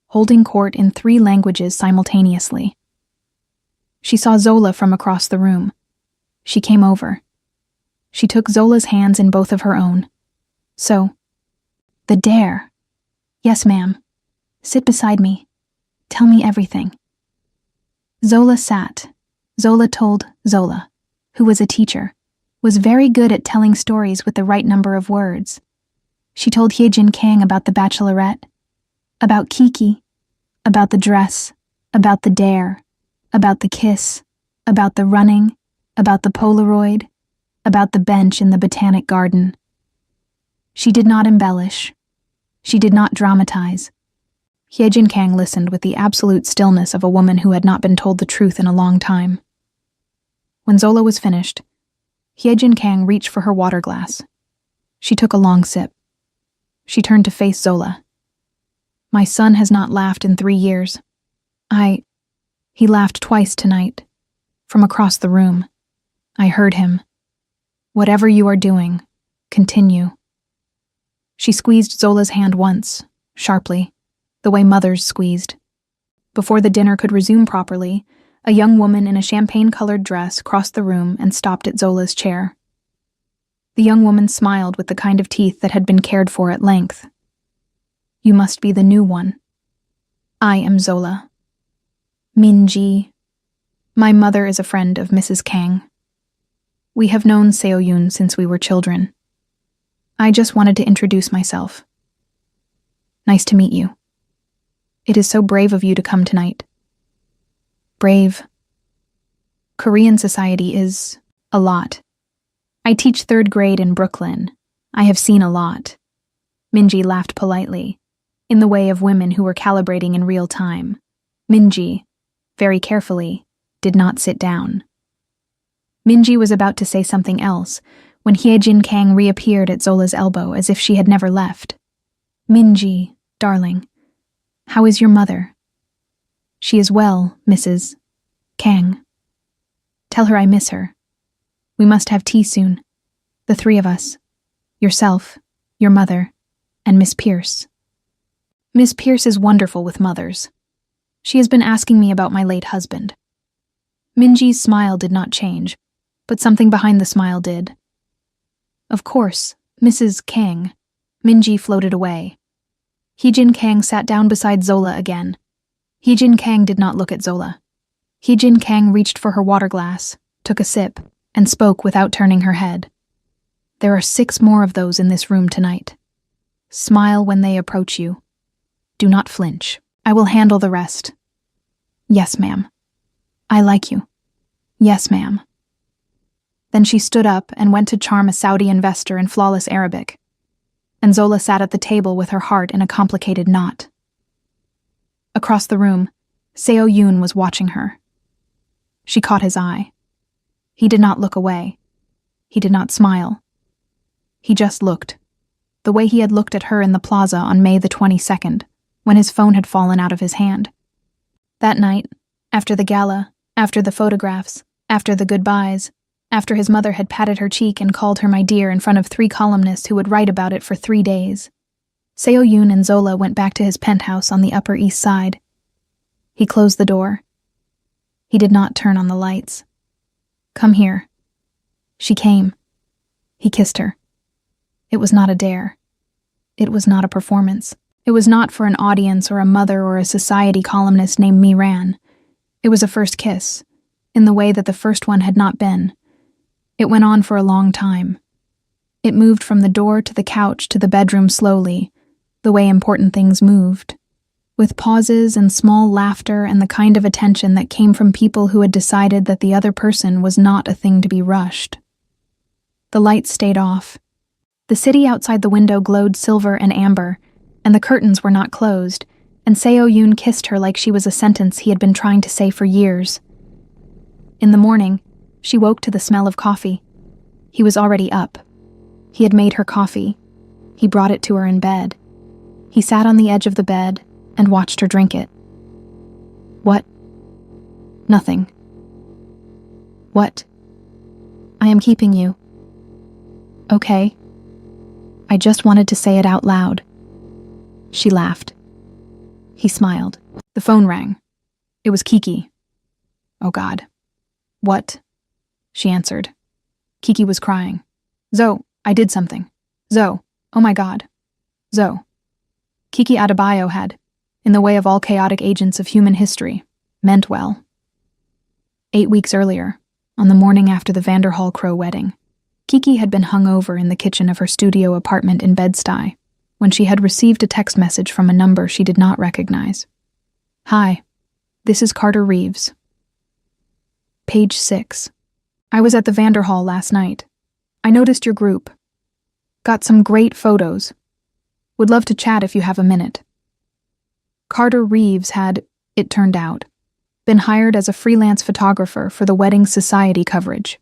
holding court in 3 languages simultaneously. She saw Zola from across the room. She came over. She took Zola's hands in both of her own. So, the dare. Yes, ma'am. Sit beside me. Tell me everything. Zola sat. Zola told Zola, who was a teacher, was very good at telling stories with the right number of words. She told Hye-jin Kang about the bachelorette, about Kiki, about the dress, about the dare, about the kiss, about the running, about the Polaroid, about the bench in the botanic garden. She did not embellish. She did not dramatize. Hye-jin Kang listened with the absolute stillness of a woman who had not been told the truth in a long time. When Zola was finished, Hye-jin Kang reached for her water glass. She took a long sip. She turned to face Zola. My son has not laughed in 3 years. He laughed twice tonight, from across the room. I heard him. Whatever you are doing, continue. She squeezed Zola's hand once, sharply, the way mothers squeezed. Before the dinner could resume properly, a young woman in a champagne-colored dress crossed the room and stopped at Zola's chair. The young woman smiled with the kind of teeth that had been cared for at length. You must be the new one. I am Zola. Min-ji. My mother is a friend of Mrs. Kang. We have known Seo-yoon since we were children. I just wanted to introduce myself. Nice to meet you. It is so brave of you to come tonight. Brave. Korean society is a lot. I teach 3rd grade in Brooklyn. I have seen a lot. Min-ji laughed politely, in the way of women who were calibrating in real time. Min-ji, very carefully, did not sit down. Min-ji was about to say something else when Hye-jin Kang reappeared at Zola's elbow as if she had never left. Min-ji, darling, how is your mother? She is well, Mrs. Kang. Tell her I miss her. We must have tea soon. The 3 of us. Yourself, your mother, and Miss Pierce. Miss Pierce is wonderful with mothers. She has been asking me about my late husband. Min-ji's smile did not change, but something behind the smile did. Of course, Mrs. Kang. Min-ji floated away. Hye-jin Kang sat down beside Zola again. Hee-jin Kang did not look at Zola. Hee-jin Kang reached for her water glass, took a sip, and spoke without turning her head. There are 6 more of those in this room tonight. Smile when they approach you. Do not flinch. I will handle the rest. Yes, ma'am. I like you. Yes, ma'am. Then she stood up and went to charm a Saudi investor in flawless Arabic. And Zola sat at the table with her heart in a complicated knot. Across the room, Seo Yoon was watching her. She caught his eye. He did not look away. He did not smile. He just looked, the way he had looked at her in the plaza on May the 22nd, when his phone had fallen out of his hand. That night, after the gala, after the photographs, after the goodbyes, after his mother had patted her cheek and called her my dear in front of 3 columnists who would write about it for 3 days, Seo Yoon and Zola went back to his penthouse on the Upper East Side. He closed the door. He did not turn on the lights. Come here. She came. He kissed her. It was not a dare. It was not a performance. It was not for an audience or a mother or a society columnist named Miran. It was a first kiss, in the way that the first one had not been. It went on for a long time. It moved from the door to the couch to the bedroom slowly, the way important things moved, with pauses and small laughter and the kind of attention that came from people who had decided that the other person was not a thing to be rushed. The lights stayed off. The city outside the window glowed silver and amber, and the curtains were not closed, and Seo Yoon kissed her like she was a sentence he had been trying to say for years. In the morning, she woke to the smell of coffee. He was already up. He had made her coffee. He brought it to her in bed. He sat on the edge of the bed and watched her drink it. What? Nothing. What? I am keeping you. Okay. I just wanted to say it out loud. She laughed. He smiled. The phone rang. It was Kiki. Oh God. What? She answered. Kiki was crying. Zoe, I did something. Zoe, oh my God. Zoe. Kiki Adebayo had, in the way of all chaotic agents of human history, meant well. 8 weeks earlier, on the morning after the Vanderhall Crow wedding, Kiki had been hung over in the kitchen of her studio apartment in Bed-Stuy when she had received a text message from a number she did not recognize. Hi, this is Carter Reeves. Page 6. I was at the Vanderhall last night. I noticed your group. Got some great photos. Would love to chat if you have a minute. Carter Reeves had, it turned out, been hired as a freelance photographer for the wedding society coverage.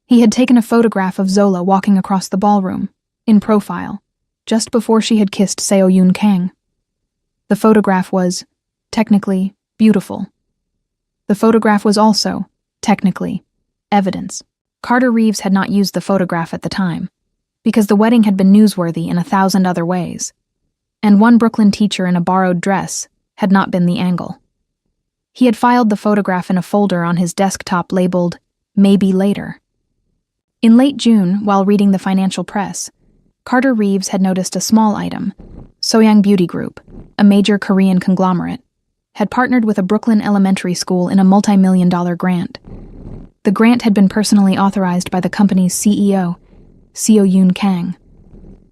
He had taken a photograph of Zola walking across the ballroom, in profile, just before she had kissed Seo Yoon Kang. The photograph was, technically, beautiful. The photograph was also, technically, evidence. Carter Reeves had not used the photograph at the time, because the wedding had been newsworthy in 1,000 other ways, and one Brooklyn teacher in a borrowed dress had not been the angle. He had filed the photograph in a folder on his desktop labeled, Maybe Later. In late June, while reading the financial press, Carter Reeves had noticed a small item. Soyoung Beauty Group, a major Korean conglomerate, had partnered with a Brooklyn elementary school in a multi-million-dollar grant. The grant had been personally authorized by the company's CEO, Seo Yoon Kang.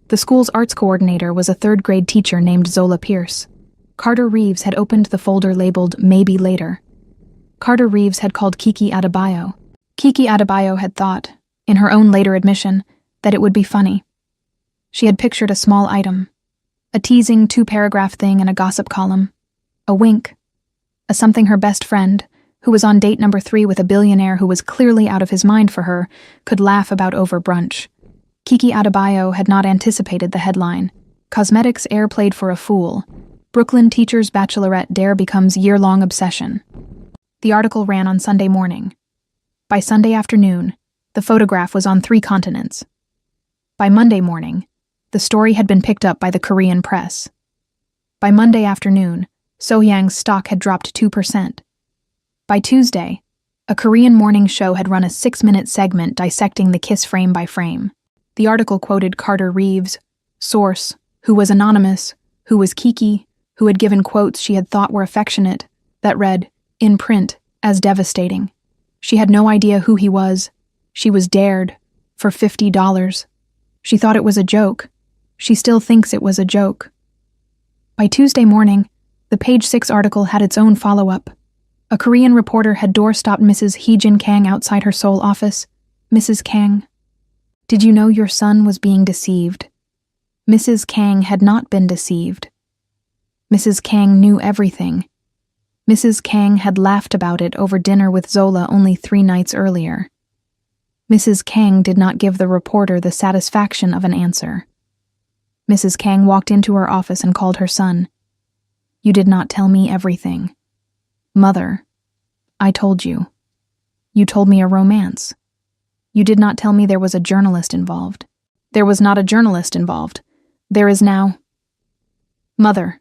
The school's arts coordinator was a third-grade teacher named Zola Pierce. Carter Reeves had opened the folder labeled Maybe Later. Carter Reeves had called Kiki Adebayo. Kiki Adebayo had thought, in her own later admission, that it would be funny. She had pictured a small item, a teasing 2-paragraph thing in a gossip column, a wink, a something her best friend, who was on date number 3 with a billionaire who was clearly out of his mind for her, could laugh about over brunch. Kiki Adebayo had not anticipated the headline, Cosmetics Airplayed for a Fool. Brooklyn Teacher's Bachelorette Dare Becomes Year-Long Obsession. The article ran on Sunday morning. By Sunday afternoon, the photograph was on 3 continents. By Monday morning, the story had been picked up by the Korean press. By Monday afternoon, Soyoung's stock had dropped 2%. By Tuesday, a Korean morning show had run a 6-minute segment dissecting the kiss frame by frame. The article quoted Carter Reeves, source, who was anonymous, who was Kiki, who had given quotes she had thought were affectionate, that read, in print, as devastating. She had no idea who he was. She was dared, for $50. She thought it was a joke. She still thinks it was a joke. By Tuesday morning, the Page 6 article had its own follow-up. A Korean reporter had doorstopped Mrs. Hee-jin Kang outside her Seoul office. Mrs. Kang, did you know your son was being deceived? Mrs. Kang had not been deceived. Mrs. Kang knew everything. Mrs. Kang had laughed about it over dinner with Zola only 3 nights earlier. Mrs. Kang did not give the reporter the satisfaction of an answer. Mrs. Kang walked into her office and called her son. You did not tell me everything. Mother, I told you. You told me a romance. You did not tell me there was a journalist involved. There was not a journalist involved. There is now. Mother,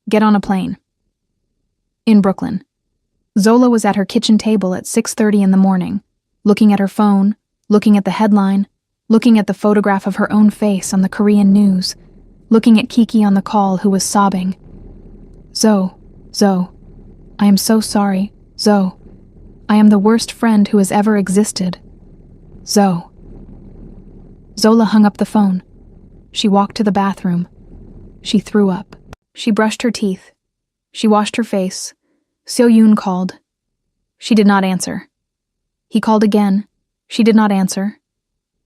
get on a plane. In Brooklyn. Zola was at her kitchen table at 6:30 in the morning, looking at her phone, looking at the headline, looking at the photograph of her own face on the Korean news, looking at Kiki on the call who was sobbing. Zoe, I am so sorry, Zoe. I am the worst friend who has ever existed. Zoe. Zola hung up the phone. She walked to the bathroom. She threw up. She brushed her teeth. She washed her face. Seo-yoon called. She did not answer. He called again. She did not answer.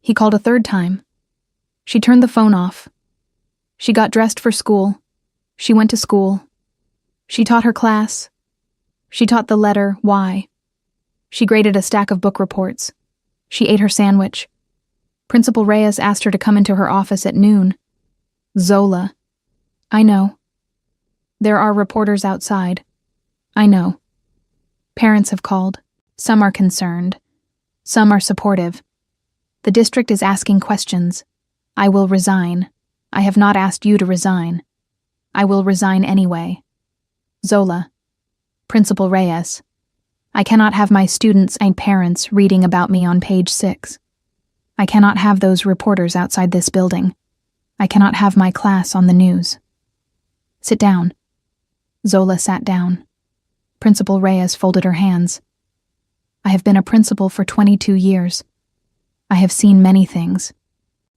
He called a 3rd time. She turned the phone off. She got dressed for school. She went to school. She taught her class. She taught the letter Y. She graded a stack of book reports. She ate her sandwich. Principal Reyes asked her to come into her office at noon. Zola. I know. There are reporters outside. I know. Parents have called. Some are concerned. Some are supportive. The district is asking questions. I will resign. I have not asked you to resign. I will resign anyway. Zola. Principal Reyes. I cannot have my students and parents reading about me on Page 6. I cannot have those reporters outside this building. I cannot have my class on the news. Sit down. Zola sat down. Principal Reyes folded her hands. I have been a principal for 22 years. I have seen many things.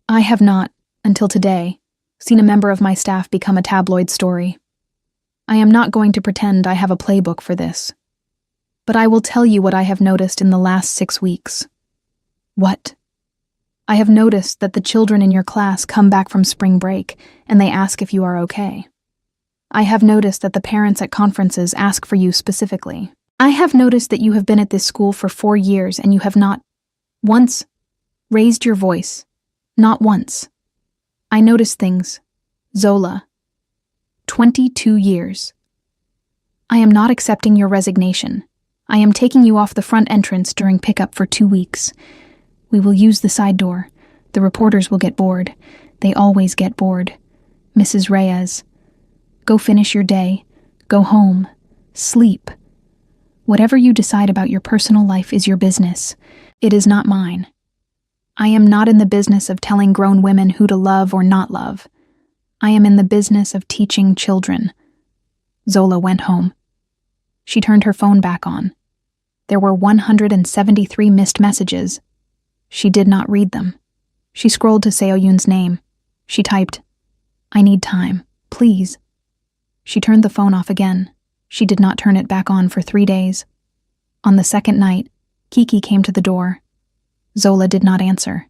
I have not, until today, seen a member of my staff become a tabloid story. I am not going to pretend I have a playbook for this. But I will tell you what I have noticed in the last 6 weeks. What? I have noticed that the children in your class come back from spring break and they ask if you are okay. I have noticed that the parents at conferences ask for you specifically. I have noticed that you have been at this school for 4 years and you have not once raised your voice. Not once. I notice things. Zola. 22 years. I am not accepting your resignation. I am taking you off the front entrance during pickup for 2 weeks. We will use the side door. The reporters will get bored. They always get bored. Mrs. Reyes. Go finish your day. Go home. Sleep. Whatever you decide about your personal life is your business. It is not mine. I am not in the business of telling grown women who to love or not love. I am in the business of teaching children. Zola went home. She turned her phone back on. There were 173 missed messages. She did not read them. She scrolled to Seo-yoon's name. She typed, I need time, please. She turned the phone off again. She did not turn it back on for 3 days. On the 2nd night, Kiki came to the door. Zola did not answer.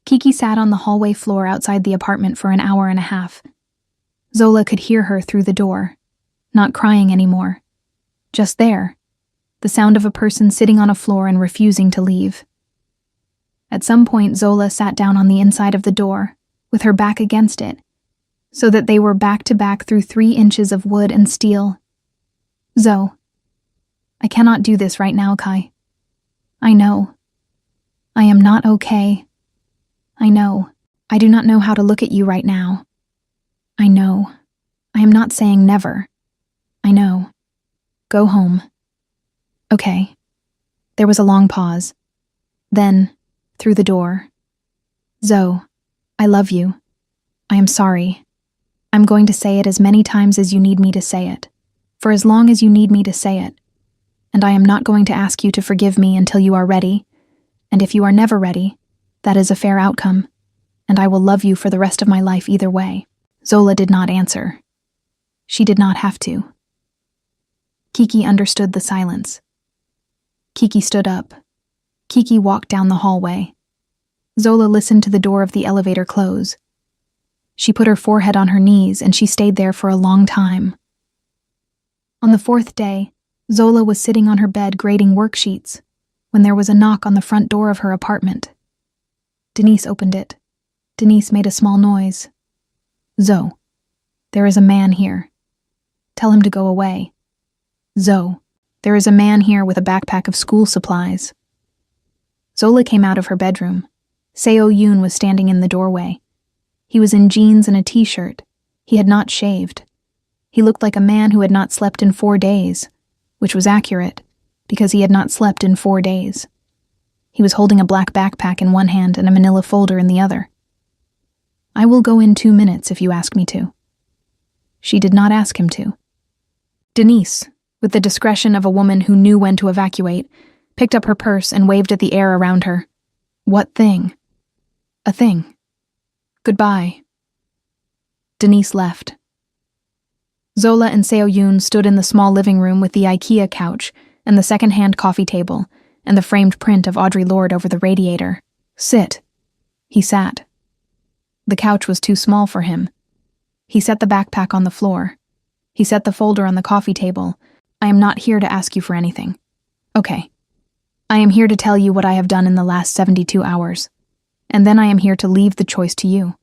Kiki sat on the hallway floor outside the apartment for an hour and a half. Zola could hear her through the door, not crying anymore. Just there, the sound of a person sitting on a floor and refusing to leave. At some point, Zola sat down on the inside of the door, with her back against it, so that they were back to back through 3 inches of wood and steel. Zoe, I cannot do this right now, Kai. I know. I am not okay. I know. I do not know how to look at you right now. I know. I am not saying never. I know. Go home. Okay. There was a long pause. Then, through the door. Zoe, I love you. I am sorry. I'm going to say it as many times as you need me to say it, for as long as you need me to say it. And I am not going to ask you to forgive me until you are ready. And if you are never ready, that is a fair outcome, and I will love you for the rest of my life either way." Zola did not answer. She did not have to. Kiki understood the silence. Kiki stood up. Kiki walked down the hallway. Zola listened to the door of the elevator close. She put her forehead on her knees and she stayed there for a long time. On the fourth day, Zola was sitting on her bed grading worksheets when there was a knock on the front door of her apartment. Denise opened it. Denise made a small noise. "Zoe, there is a man here. Tell him to go away. Zoe, there is a man here with a backpack of school supplies." Zola came out of her bedroom. Seo Yoon was standing in the doorway. He was in jeans and a t-shirt. He had not shaved. He looked like a man who had not slept in 4 days, which was accurate, because he had not slept in 4 days. He was holding a black backpack in one hand and a manila folder in the other. "I will go in 2 minutes if you ask me to." She did not ask him to. Denise, with the discretion of a woman who knew when to evacuate, picked up her purse and waved at the air around her. "What thing?" "A thing. Goodbye." Denise left. Zola and Seo Yoon stood in the small living room with the IKEA couch and the second-hand coffee table and the framed print of Audre Lorde over the radiator. "Sit." He sat. The couch was too small for him. He set the backpack on the floor. He set the folder on the coffee table. "I am not here to ask you for anything." "Okay. I am here to tell you what I have done in the last 72 hours. And then I am here to leave the choice to you.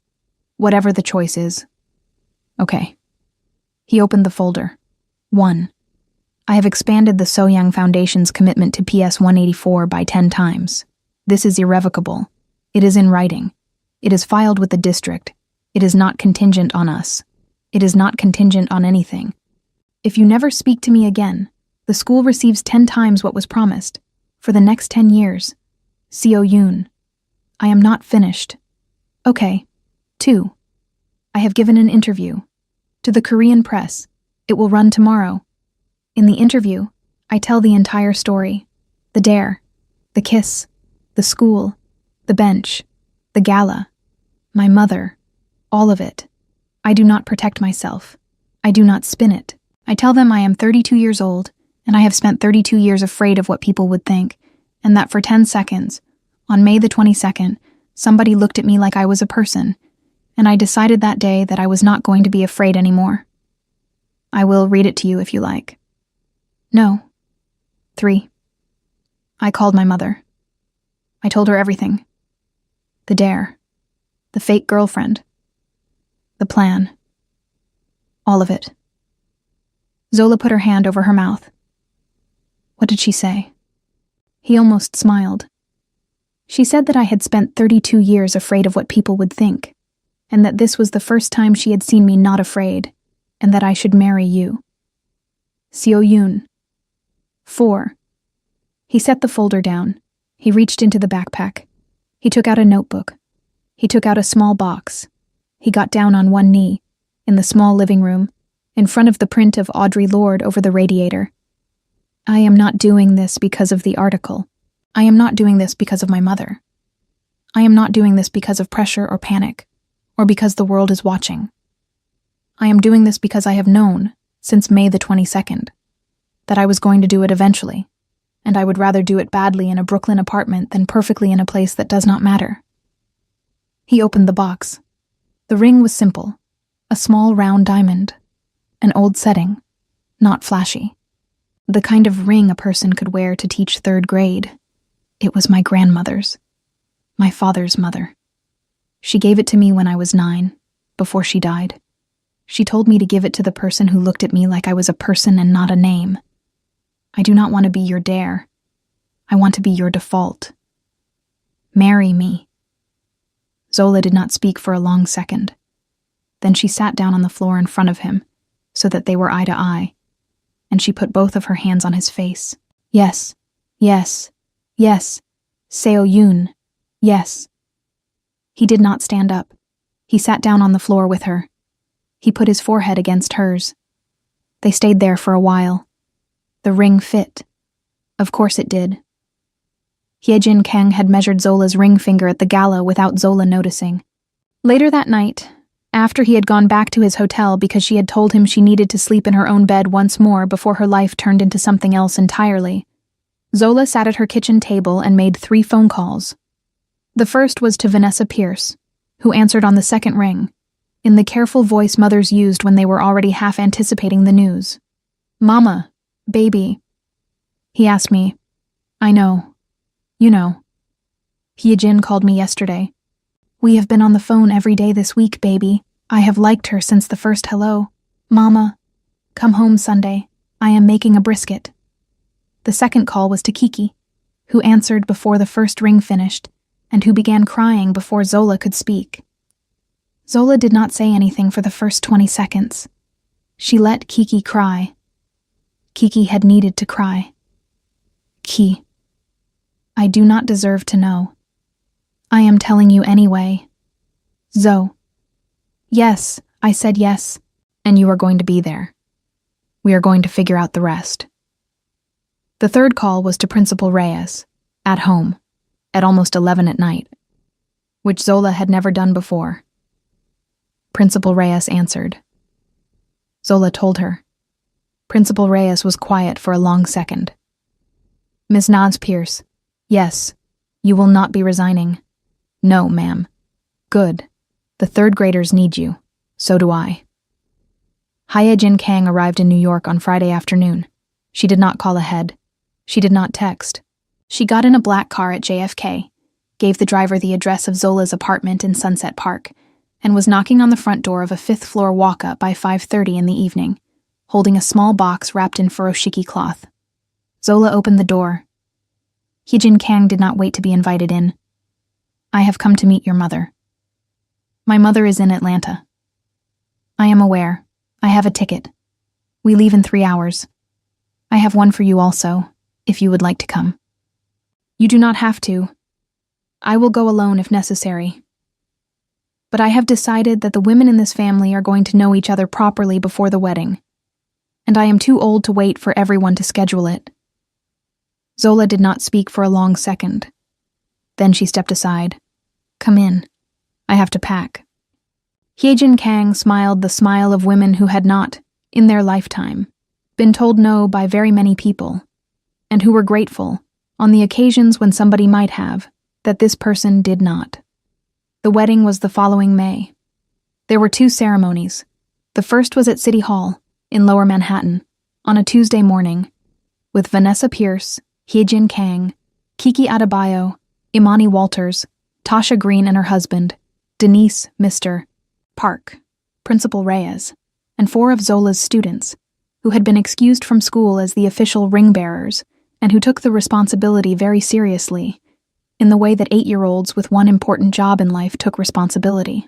Whatever the choice is." "Okay." He opened the folder. 1. I have expanded the So-Young Foundation's commitment to PS 184 by 10 times. This is irrevocable. It is in writing. It is filed with the district. It is not contingent on us. It is not contingent on anything. If you never speak to me again, the school receives 10 times what was promised, for the next 10 years. Seo Yoon. I am not finished. Okay. 2. I have given an interview. To the Korean press. It will run tomorrow. In the interview, I tell the entire story. The dare, the kiss, the school, the bench, the gala, my mother, all of it. I do not protect myself. I do not spin it. I tell them I am 32 years old, and I have spent 32 years afraid of what people would think, and that for 10 seconds, on May the 22nd, somebody looked at me like I was a person, and I decided that day that I was not going to be afraid anymore. I will read it to you if you like. No. 3. I called my mother. I told her everything. The dare. The fake girlfriend. The plan. All of it. Zola put her hand over her mouth. What did she say? He almost smiled. She said that I had spent 32 years afraid of what people would think, and that this was the first time she had seen me not afraid, and that I should marry you. Seo Yoon. 4. He set the folder down. He reached into the backpack. He took out a notebook. He took out a small box. He got down on one knee, in the small living room, in front of the print of Audre Lorde over the radiator. I am not doing this because of the article. I am not doing this because of my mother. I am not doing this because of pressure or panic, or because the world is watching. I am doing this because I have known, since May the 22nd, that I was going to do it eventually, and I would rather do it badly in a Brooklyn apartment than perfectly in a place that does not matter. He opened the box. The ring was simple, a small round diamond, an old setting, not flashy. The kind of ring a person could wear to teach 3rd grade. It was my grandmother's, my father's mother. She gave it to me when I was 9, before she died. She told me to give it to the person who looked at me like I was a person and not a name. I do not want to be your dare. I want to be your default. Marry me. Zola did not speak for a long second. Then she sat down on the floor in front of him, so that they were eye to eye, and she put both of her hands on his face. Yes, yes, yes, Seo Yoon, yes. He did not stand up. He sat down on the floor with her. He put his forehead against hers. They stayed there for a while. The ring fit. Of course it did. Hyejin Kang had measured Zola's ring finger at the gala without Zola noticing. Later that night, after he had gone back to his hotel because she had told him she needed to sleep in her own bed once more before her life turned into something else entirely, Zola sat at her kitchen table and made 3 phone calls. The first was to Vanessa Pierce, who answered on the second ring, in the careful voice mothers used when they were already half anticipating the news. "Mama, baby." He asked me. "I know. You know. Hyejin called me yesterday. We have been on the phone every day this week, baby. I have liked her since the first hello. Mama, come home Sunday. I am making a brisket." The second call was to Kiki, who answered before the first ring finished, and who began crying before Zola could speak. Zola did not say anything for the first 20 seconds. She let Kiki cry. Kiki had needed to cry. "Ki, I do not deserve to know. I am telling you anyway. Zo." "Yes," I said yes. "And you are going to be there. We are going to figure out the rest." The third call was to Principal Reyes, at home, at almost 11 at night, which Zola had never done before. Principal Reyes answered. Zola told her. Principal Reyes was quiet for a long second. "Miss Naz Pierce, yes, you will not be resigning." "No, ma'am." "Good. The third graders need you. So do I." Hyejin Kang arrived in New York on Friday afternoon. She did not call ahead. She did not text. She got in a black car at JFK, gave the driver the address of Zola's apartment in Sunset Park, and was knocking on the front door of a 5th-floor walk-up by 5:30 in the evening, holding a small box wrapped in furoshiki cloth. Zola opened the door. Hyejin Kang did not wait to be invited in. "I have come to meet your mother." "My mother is in Atlanta." "I am aware. I have a ticket. We leave in 3 hours. I have one for you also, if you would like to come." "You do not have to. I will go alone if necessary. But I have decided that the women in this family are going to know each other properly before the wedding, and I am too old to wait for everyone to schedule it." Zola did not speak for a long second. Then she stepped aside. "Come in. I have to pack." Hyejin Kang smiled the smile of women who had not, in their lifetime, been told no by very many people, and who were grateful, on the occasions when somebody might have, that this person did not. The wedding was the following May. There were 2 ceremonies. The first was at City Hall, in Lower Manhattan, on a Tuesday morning, with Vanessa Pierce, Hyejin Kang, Kiki Adebayo, Imani Walters, Tasha Green and her husband, Denise, Mr. Park, Principal Reyes, and 4 of Zola's students, who had been excused from school as the official ring-bearers and who took the responsibility very seriously, in the way that 8-year-olds with one important job in life took responsibility.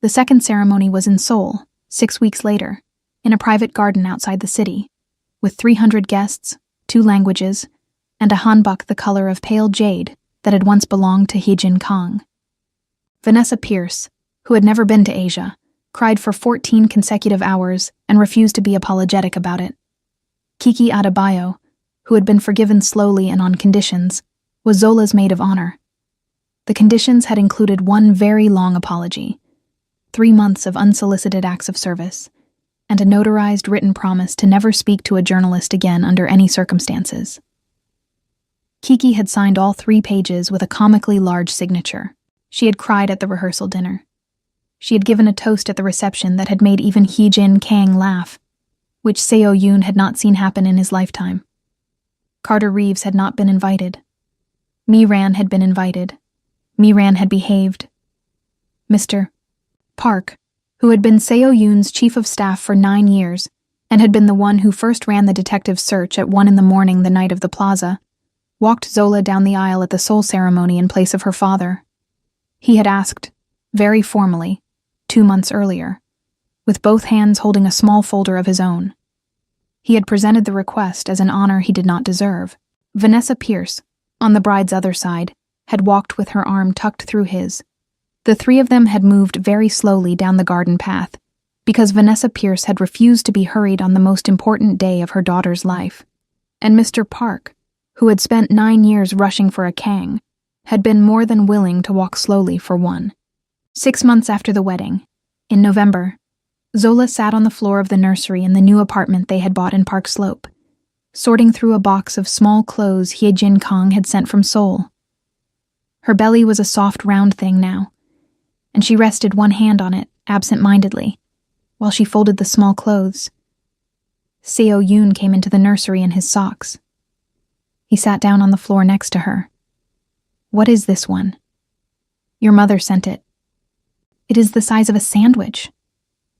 The second ceremony was in Seoul, 6 weeks later, in a private garden outside the city, with 300 guests, 2 languages, and a hanbok the color of pale jade that had once belonged to Hyejin Kang. Vanessa Pierce, who had never been to Asia, cried for 14 consecutive hours and refused to be apologetic about it. Kiki Adebayo, who had been forgiven slowly and on conditions, was Zola's maid of honor. The conditions had included one very long apology, 3 months of unsolicited acts of service, and a notarized written promise to never speak to a journalist again under any circumstances. Kiki had signed all 3 pages with a comically large signature. She had cried at the rehearsal dinner. She had given a toast at the reception that had made even Hyejin Kang laugh, which Seo Yoon had not seen happen in his lifetime. Carter Reeves had not been invited. Miran had been invited. Miran had behaved. Mr. Park, who had been Seo Yoon's chief of staff for 9 years, and had been the one who first ran the detective search at 1 a.m. the night of the plaza, walked Zola down the aisle at the Seoul ceremony in place of her father. He had asked, very formally, 2 months earlier, with both hands holding a small folder of his own. He had presented the request as an honor he did not deserve. Vanessa Pierce, on the bride's other side, had walked with her arm tucked through his. The 3 of them had moved very slowly down the garden path, because Vanessa Pierce had refused to be hurried on the most important day of her daughter's life. And Mr. Park, who had spent 9 years rushing for a Kang, had been more than willing to walk slowly for one. 6 months after the wedding, in November, Zola sat on the floor of the nursery in the new apartment they had bought in Park Slope, sorting through a box of small clothes Hye-Jin Kang had sent from Seoul. Her belly was a soft, round thing now, and she rested one hand on it, absent-mindedly, while she folded the small clothes. Seo Yoon came into the nursery in his socks. He sat down on the floor next to her. "What is this one?" "Your mother sent it." "It is the size of a sandwich."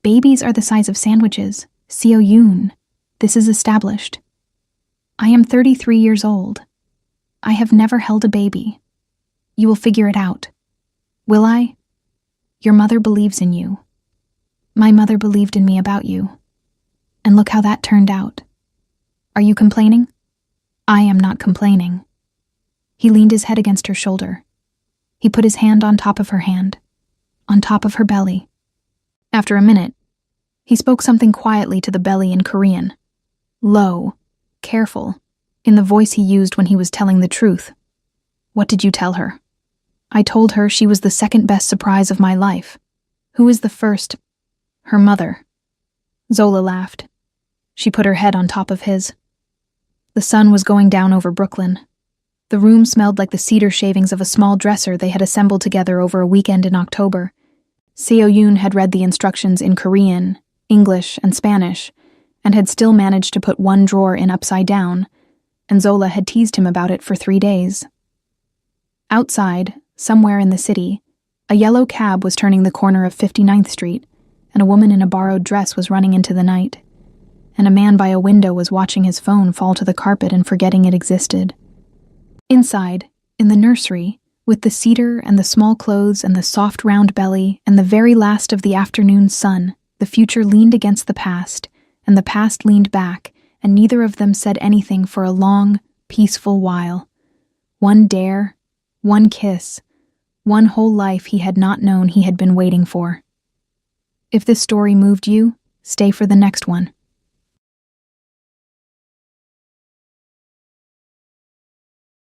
"Babies are the size of sandwiches. Seo Yoon, this is established. I am 33 years old. I have never held a baby. You will figure it out. Will I? Your mother believes in you. My mother believed in me about you. And look how that turned out. Are you complaining?" "I am not complaining." He leaned his head against her shoulder. He put his hand on top of her hand, on top of her belly. After a minute, he spoke something quietly to the belly in Korean, low, careful, in the voice he used when he was telling the truth. "What did you tell her?" "I told her she was the second best surprise of my life. Who is the first?" "Her mother." Zola laughed. She put her head on top of his. The sun was going down over Brooklyn. The room smelled like the cedar shavings of a small dresser they had assembled together over a weekend in October. Seo Yoon had read the instructions in Korean, English, and Spanish, and had still managed to put one drawer in upside down, and Zola had teased him about it for 3 days. Outside, somewhere in the city, a yellow cab was turning the corner of 59th Street, and a woman in a borrowed dress was running into the night, and a man by a window was watching his phone fall to the carpet and forgetting it existed. Inside, in the nursery, with the cedar and the small clothes and the soft round belly and the very last of the afternoon sun, the future leaned against the past, and the past leaned back, and neither of them said anything for a long, peaceful while. One dare, one kiss, one whole life he had not known he had been waiting for. If this story moved you, stay for the next one.